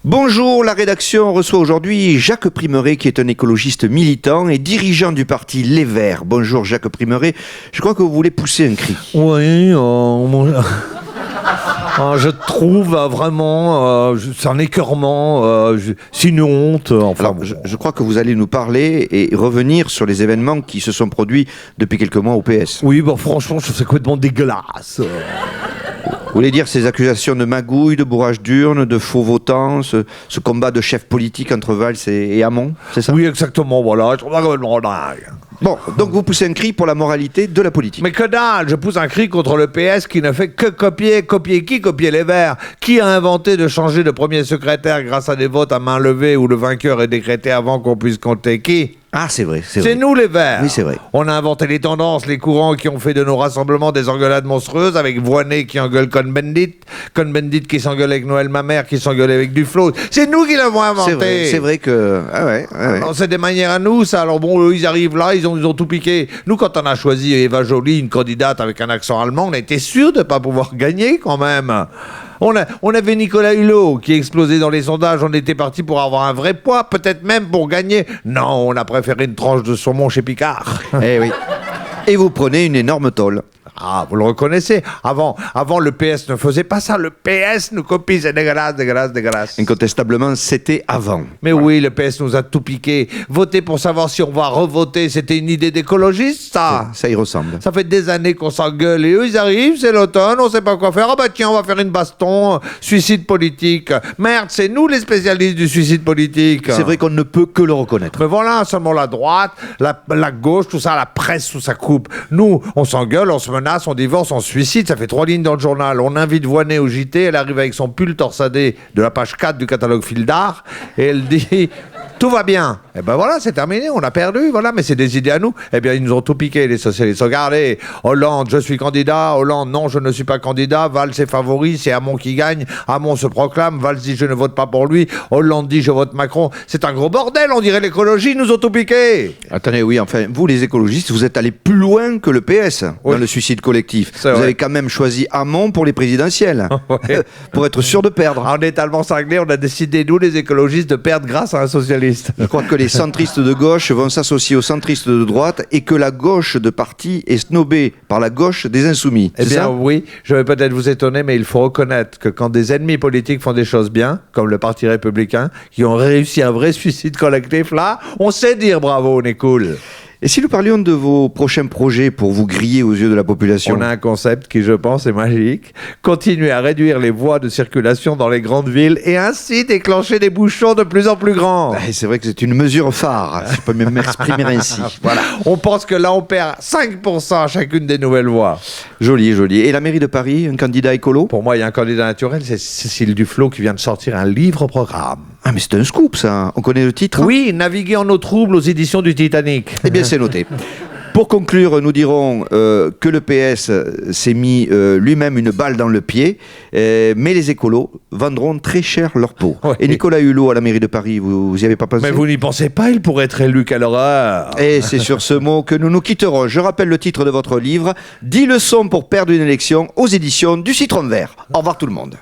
Bonjour, la rédaction reçoit aujourd'hui Jacques Primeret, qui est un écologiste militant et dirigeant du parti Les Verts. Bonjour Jacques Primeret, je crois que vous voulez pousser un cri. Oui, je trouve vraiment, c'est un écœurement, c'est une honte. Enfin, Alors, je crois que vous allez nous parler et revenir sur les événements qui se sont produits depuis quelques mois au PS. oui, franchement, je trouve ça complètement dégueulasse. Vous voulez dire ces accusations de magouille, de bourrage d'urne, de faux votants, ce combat de chefs politiques entre Valls et Hamon, c'est ça? Oui, exactement, voilà, je trouve ça complètement dingue. Bon, donc vous poussez un cri pour la moralité de la politique. Mais que dalle, je pousse un cri contre le PS qui ne fait que copier qui? Copier les Verts. Qui a inventé de changer de premier secrétaire grâce à des votes à main levée où le vainqueur est décrété avant qu'on puisse compter qui? Ah, c'est vrai, c'est C'est vrai. nous les Verts. Oui, c'est vrai. On a inventé les tendances, les courants qui ont fait de nos rassemblements des engueulades monstrueuses avec Voynet qui engueule Cohn-Bendit qui s'engueule avec Noël Mamère qui s'engueule avec Duflo. C'est nous qui l'avons inventé. C'est vrai que... Ah ouais. Alors, c'est des manières à nous, ça. Alors bon, eux, ils arrivent là, ils ont tout piqué. Nous, quand on a choisi Eva Joly, une candidate avec un accent allemand, on était sûr de ne pas pouvoir gagner quand même. On avait Nicolas Hulot qui explosait dans les sondages. On était parti pour avoir un vrai poids, peut-être même pour gagner. Non, on a préféré une tranche de saumon chez Picard. Eh oui. Et vous prenez une énorme tôle. Ah, vous le reconnaissez. Avant, le PS ne faisait pas ça. Le PS nous copie. C'est dégueulasse. Incontestablement, c'était avant. Mais oui, le PS nous a tout piqué. Voter pour savoir si on va revoter, c'était une idée d'écologiste, ça. Ça y ressemble. Ça fait des années qu'on s'engueule et eux ils arrivent, c'est l'automne, on sait pas quoi faire. Ah bah tiens, on va faire une baston, suicide politique. Merde, c'est nous les spécialistes du suicide politique. C'est vrai qu'on ne peut que le reconnaître. Mais voilà, seulement la droite, la gauche, tout ça, la presse sous sa coupe. Nous, on s'engueule, on se menace, on divorce, on se suicide. Ça fait 3 lignes dans le journal. On invite Voynet au JT, elle arrive avec son pull torsadé de la page 4 du catalogue Fil d'Art et elle dit... Tout va bien. Et ben voilà, c'est terminé, on a perdu, voilà, mais c'est des idées à nous. Eh bien, ils nous ont tout piqué, les socialistes. Regardez, Hollande, je suis candidat. Hollande, non, je ne suis pas candidat. Valls est favori, c'est Hamon qui gagne. Hamon se proclame. Valls dit, je ne vote pas pour lui. Hollande dit, je vote Macron. C'est un gros bordel, on dirait l'écologie, ils nous ont tout piqué. Attendez, oui, enfin, vous, les écologistes, vous êtes allés plus loin que le PS Oui. dans le suicide collectif. C'est Vous vrai. avez quand même choisi Hamon pour les présidentielles, Ouais. pour être sûr de perdre. On est tellement cinglés, on a décidé, nous, les écologistes, de perdre grâce à un socialiste. Je crois que les centristes de gauche vont s'associer aux centristes de droite et que la gauche de parti est snobée par la gauche des insoumis. Eh C'est bien ça? oui, je vais peut-être vous étonner, mais il faut reconnaître que quand des ennemis politiques font des choses bien, comme le Parti républicain, qui ont réussi un vrai suicide collectif, là, on sait dire bravo, on est cool. Et si nous parlions de vos prochains projets pour vous griller aux yeux de la population? On a un concept qui, je pense, est magique. Continuer à réduire les voies de circulation dans les grandes villes et ainsi déclencher des bouchons de plus en plus grands. C'est vrai que c'est une mesure phare, si je peux m'exprimer ainsi. Voilà. On pense que là, on perd 5% à chacune des nouvelles voies. Joli, joli. Et la mairie de Paris, un candidat écolo? Pour moi, il y a un candidat naturel, c'est Cécile Duflot qui vient de sortir un livre-programme. Ah, mais c'est un scoop, ça. On connaît le titre? Oui, Naviguer en eau trouble aux éditions du Titanic. Eh bien, c'est noté. Pour conclure, nous dirons que le PS s'est mis lui-même une balle dans le pied, mais les écolos vendront très cher leur peau. Ouais. Et Nicolas Hulot à la mairie de Paris, vous y avez pas pensé? Mais vous n'y pensez pas, il pourrait être élu, quelle horreur. Et c'est sur ce mot que nous nous quitterons. Je rappelle le titre de votre livre, 10 leçons pour perdre une élection, aux éditions du Citron Vert. Au revoir tout le monde.